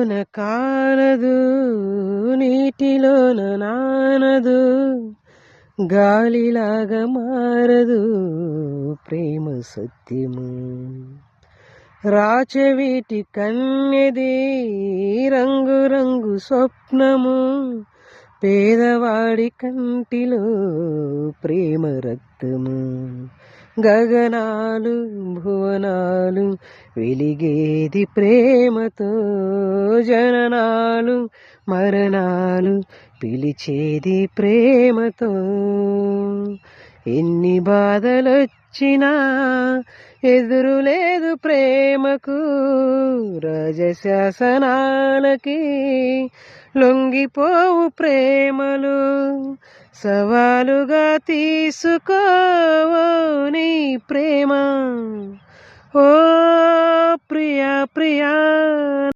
నీటిలోన కానదు, నీటిలోన నానదు, గాలిలాగా మారదు ప్రేమ సత్యము. రాచవీటి కన్యది రంగు రంగు స్వప్నము, పేదవాడి కంటిలో ప్రేమ రక్తము. గగనాలు భువనాలు వెలిగేది ప్రేమతో, జననాలు మరణాలు పిలిచేది ప్రేమతో. ఎన్ని బాధలొచ్చినా ఎదురు లేదు ప్రేమకు, రాజశాసనాలకి లొంగిపోవు ప్రేమలు. సవాలుగా తీసుకోవో నీ ప్రేమ, ఓ ప్రియా ప్రియా.